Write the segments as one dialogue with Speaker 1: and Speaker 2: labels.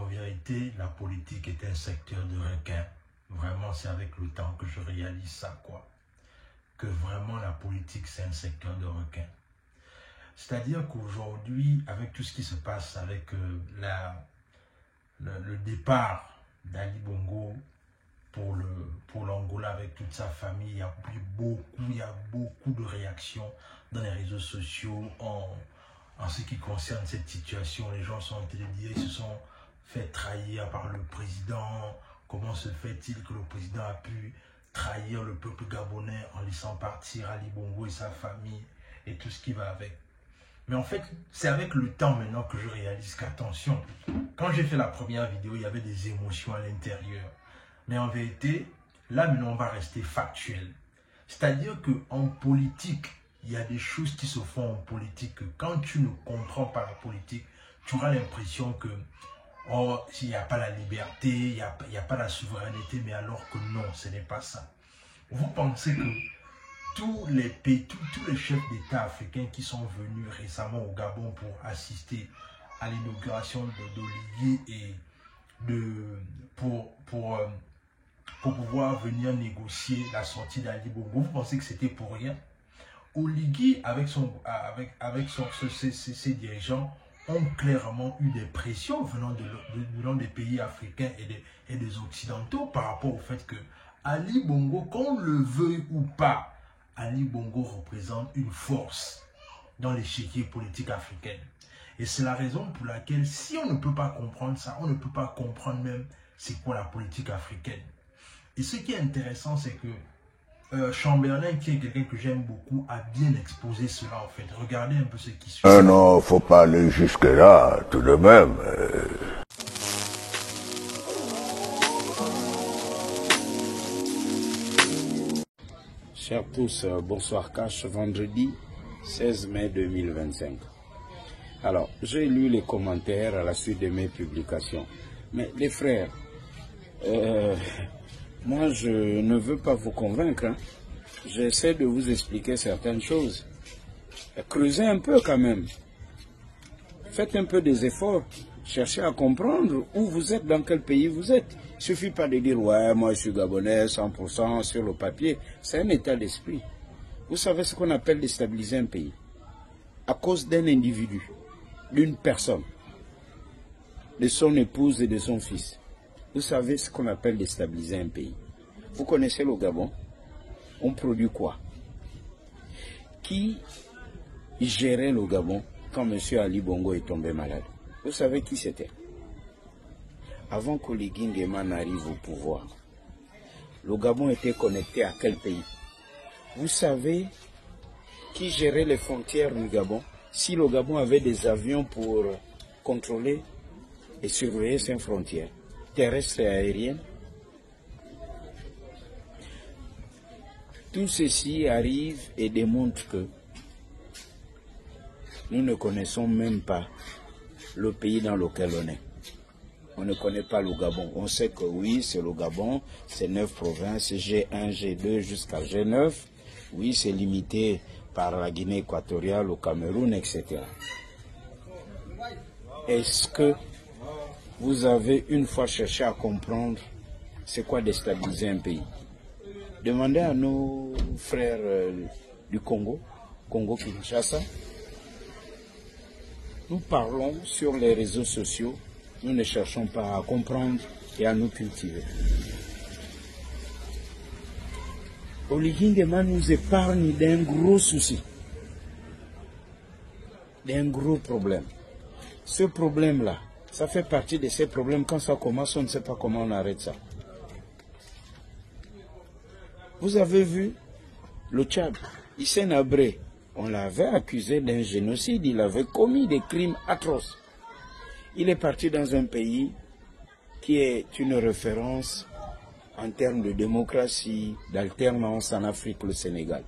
Speaker 1: vérité, la politique est un secteur de requin. Vraiment, c'est avec le temps que je réalise ça, quoi. Que vraiment, la politique, c'est un secteur de requin. C'est-à-dire qu'aujourd'hui, avec tout ce qui se passe avec le départ d'Ali Bongo pour l'Angola avec toute sa famille, il y a beaucoup de réactions dans les réseaux sociaux en ce qui concerne cette situation. Les gens sont en train de dire qu'ils se sont fait trahir par le président. Comment se fait-il que le président a pu trahir le peuple gabonais en laissant partir Ali Bongo et sa famille et tout ce qui va avec? Mais en fait, c'est avec le temps maintenant que je réalise qu'attention, quand j'ai fait la première vidéo, il y avait des émotions à l'intérieur. Mais en vérité, là maintenant, on va rester factuel. C'est-à-dire qu'en politique, il y a des choses qui se font en politique que quand tu ne comprends pas la politique, tu auras l'impression que oh, il n'y a pas la liberté, il n'y a pas la souveraineté, mais alors que non, ce n'est pas ça. Vous pensez que tous les pays, tous les chefs d'État africains qui sont venus récemment au Gabon pour assister à l'inauguration d'Oligui et pour pouvoir venir négocier la sortie d'Ali Bongo, vous pensez que c'était pour rien? Oligui, avec ses dirigeants, ont clairement eu des pressions venant des pays africains et des Occidentaux par rapport au fait que Ali Bongo, qu'on le veuille ou pas, Ali Bongo représente une force dans l'échiquier politique africain. Et c'est la raison pour laquelle, si on ne peut pas comprendre ça, on ne peut pas comprendre même c'est quoi la politique africaine. Et ce qui est intéressant, c'est que Chamberlain, qui est quelqu'un que j'aime beaucoup, a bien exposé cela en fait. Regardez un peu ce qui suit.
Speaker 2: Non, faut pas aller jusque-là, tout de même.
Speaker 3: Chers tous, bonsoir Cash, vendredi 16 mai 2025. Alors, j'ai lu les commentaires à la suite de mes publications. Mais les frères, moi je ne veux pas vous convaincre. Hein. J'essaie de vous expliquer certaines choses. Creusez un peu quand même. Faites un peu des efforts. Cherchez à comprendre où vous êtes, dans quel pays vous êtes. Il ne suffit pas de dire, ouais, moi je suis gabonais, 100% sur le papier. C'est un état d'esprit. Vous savez ce qu'on appelle déstabiliser un pays. À cause d'un individu, d'une personne, de son épouse et de son fils. Vous savez ce qu'on appelle déstabiliser un pays. Vous connaissez le Gabon? On produit quoi? Qui gérait le Gabon quand M. Ali Bongo est tombé malade? Vous savez qui c'était? Avant qu'Oligui Nguema n'arrive au pouvoir, le Gabon était connecté à quel pays? Vous savez qui gérait les frontières du Gabon? Si le Gabon avait des avions pour contrôler et surveiller ses frontières, terrestres et aériennes, tout ceci arrive et démontre que nous ne connaissons même pas le pays dans lequel on est. On ne connaît pas le Gabon. On sait que oui, c'est le Gabon, c'est 9 provinces, G1, G2 jusqu'à G9. Oui, c'est limité par la Guinée équatoriale, le Cameroun, etc. Est-ce que vous avez une fois cherché à comprendre c'est quoi déstabiliser un pays? Demandez à nos frères du Congo, Congo-Kinshasa. Nous parlons sur les réseaux sociaux, nous ne cherchons pas à comprendre et à nous cultiver. Oligui Nguema nous épargne d'un gros souci, d'un gros problème. Ce problème-là, ça fait partie de ces problèmes. Quand ça commence, on ne sait pas comment on arrête ça. Vous avez vu le Tchad, Hissène Habré, on l'avait accusé d'un génocide, il avait commis des crimes atroces. Il est parti dans un pays qui est une référence en termes de démocratie, d'alternance en Afrique, le Sénégal.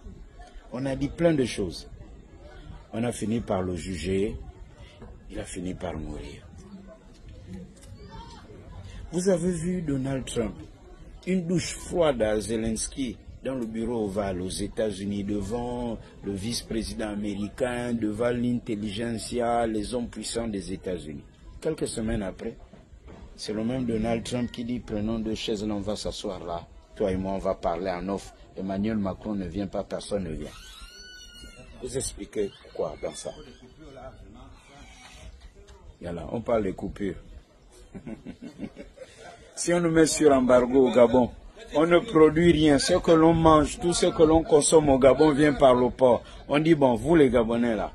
Speaker 3: On a dit plein de choses. On a fini par le juger, il a fini par mourir. Vous avez vu Donald Trump, une douche froide à Zelensky dans le bureau ovale aux États-Unis, devant le vice-président américain, devant l'intelligentsia, les hommes puissants des États-Unis. Quelques semaines après, C'est le même Donald Trump qui dit, prenons 2 chaises, là, on va s'asseoir là. Toi et moi, on va parler en off. Emmanuel Macron ne vient pas, personne ne vient. Vous expliquez quoi dans ça? Voilà, on parle des coupures. Si on nous met sur embargo au Gabon, on ne produit rien. Ce que l'on mange, tout ce que l'on consomme au Gabon vient par le port. On dit, bon, vous les Gabonais là,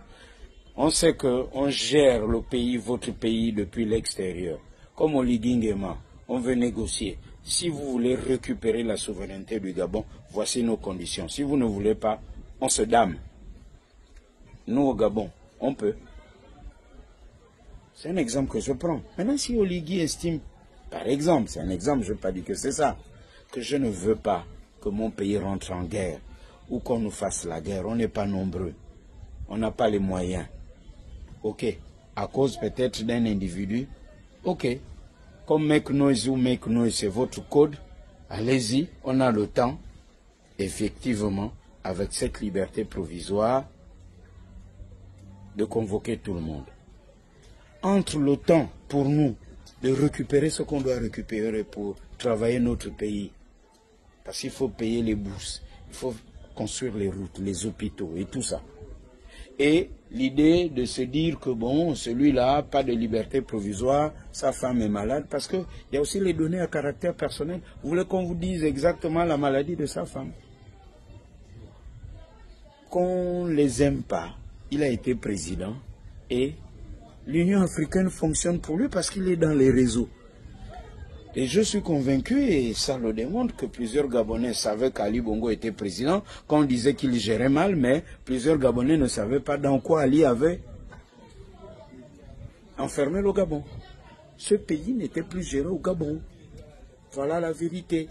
Speaker 3: on sait qu'on gère le pays, votre pays, depuis l'extérieur. Comme au Liguingema, on veut négocier. Si vous voulez récupérer la souveraineté du Gabon, voici nos conditions. Si vous ne voulez pas, on se dame. Nous au Gabon, on peut. C'est un exemple que je prends. Maintenant, si Oligui estime, par exemple, c'est un exemple, je ne veux pas dire que c'est ça, que je ne veux pas que mon pays rentre en guerre ou qu'on nous fasse la guerre, on n'est pas nombreux. On n'a pas les moyens. Ok. À cause peut-être d'un individu. Ok. Comme make noise ou make noise, c'est votre code. Allez-y, on a le temps. Effectivement, avec cette liberté provisoire, de convoquer tout le monde. Entre le temps, pour nous, de récupérer ce qu'on doit récupérer pour travailler notre pays, parce qu'il faut payer les bourses, il faut construire les routes, les hôpitaux et tout ça. Et l'idée de se dire que bon, celui-là, pas de liberté provisoire, sa femme est malade, parce qu'il y a aussi les données à caractère personnel. Vous voulez qu'on vous dise exactement la maladie de sa femme? Qu'on ne les aime pas. Il a été président et l'Union africaine fonctionne pour lui parce qu'il est dans les réseaux. Et je suis convaincu, et ça le démontre, que plusieurs Gabonais savaient qu'Ali Bongo était président, quand on disait qu'il gérait mal, mais plusieurs Gabonais ne savaient pas dans quoi Ali avait enfermé le Gabon. Ce pays n'était plus géré au Gabon. Voilà la vérité.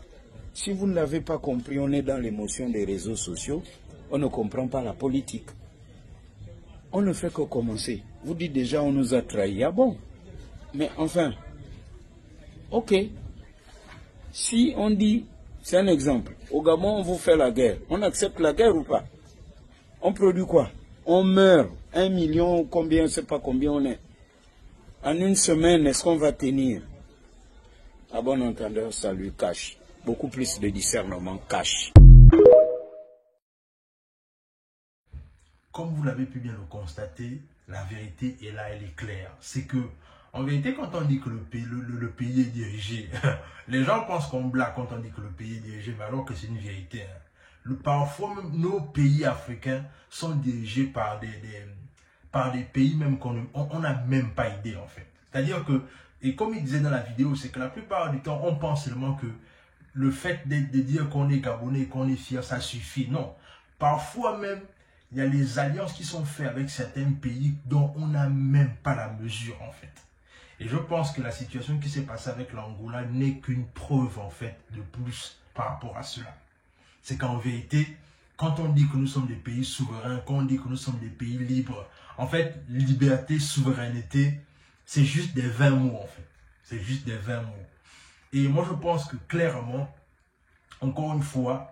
Speaker 3: Si vous ne l'avez pas compris, on est dans l'émotion des réseaux sociaux, on ne comprend pas la politique. On ne fait que commencer. Vous dites déjà, on nous a trahis. Ah bon? Mais enfin, ok. Si on dit, c'est un exemple, au Gabon, on vous fait la guerre. On accepte la guerre ou pas? On produit quoi? On meurt. 1 million, combien, je ne sais pas combien on est. En une semaine, est-ce qu'on va tenir? À bon entendeur, ça lui cache. Beaucoup plus de discernement cache.
Speaker 1: Comme vous l'avez pu bien le constater, la vérité est là, elle est claire. C'est que, en vérité, quand on dit que le pays est dirigé, les gens pensent qu'on blague quand on dit que le pays est dirigé, mais alors que c'est une vérité. Hein. Parfois, même nos pays africains sont dirigés par des pays même qu'on n'a même pas idée, en fait. C'est-à-dire que, et comme il disait dans la vidéo, c'est que la plupart du temps, on pense seulement que le fait de dire qu'on est Gabonais, qu'on est fier, ça suffit. Non. Parfois même, il y a les alliances qui sont faites avec certains pays dont on n'a même pas la mesure, en fait. Et je pense que la situation qui s'est passée avec l'Angola n'est qu'une preuve, en fait, de plus par rapport à cela. C'est qu'en vérité, quand on dit que nous sommes des pays souverains, quand on dit que nous sommes des pays libres, en fait, liberté, souveraineté, c'est juste des 20 mots, en fait. C'est juste des 20 mots. Et moi, je pense que clairement, encore une fois,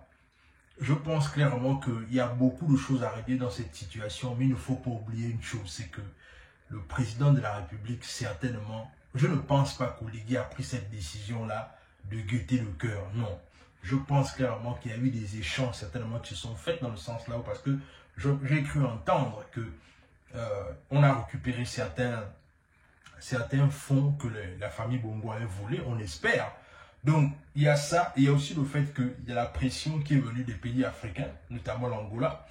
Speaker 1: je pense clairement qu'il y a beaucoup de choses à régler dans cette situation, mais il ne faut pas oublier une chose, c'est que le président de la République, certainement, je ne pense pas qu'Oligui a pris cette décision-là de guetter le cœur, non. Je pense clairement qu'il y a eu des échanges, certainement, qui se sont faits dans le sens là, parce que j'ai cru entendre que on a récupéré certains fonds que la famille Bongo avait volés, on espère. Donc, il y a ça, et il y a aussi le fait qu'il y a la pression qui est venue des pays africains, notamment l'Angola,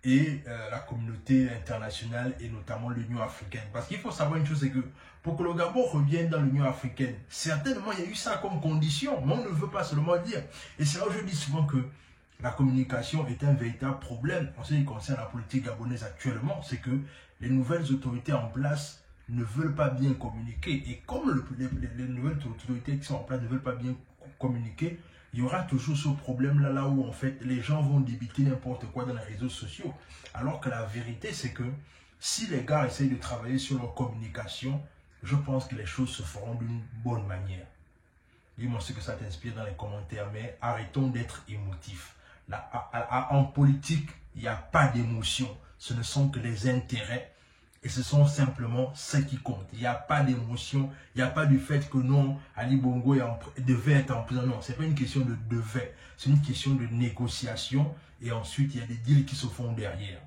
Speaker 1: et la communauté internationale, et notamment l'Union africaine. Parce qu'il faut savoir une chose, c'est que pour que le Gabon revienne dans l'Union africaine, certainement, il y a eu ça comme condition, mais on ne veut pas seulement dire. Et c'est là où je dis souvent que la communication est un véritable problème en ce qui concerne la politique gabonaise actuellement, c'est que les nouvelles autorités en place ne veulent pas bien communiquer. Et comme les nouvelles autorités qui sont en place ne veulent pas bien communiquer, il y aura toujours ce problème-là, là où en fait les gens vont débiter n'importe quoi dans les réseaux sociaux. Alors que la vérité, c'est que si les gars essayent de travailler sur leur communication, je pense que les choses se feront d'une bonne manière. Dis-moi ce que ça t'inspire dans les commentaires, mais arrêtons d'être émotifs. En politique, il n'y a pas d'émotion. Ce ne sont que les intérêts. Et ce sont simplement ce qui compte. Il n'y a pas d'émotion, il n'y a pas du fait que non, Ali Bongo devait être en prison. Non, ce n'est pas une question de devait, c'est une question de négociation. Et ensuite, il y a des deals qui se font derrière.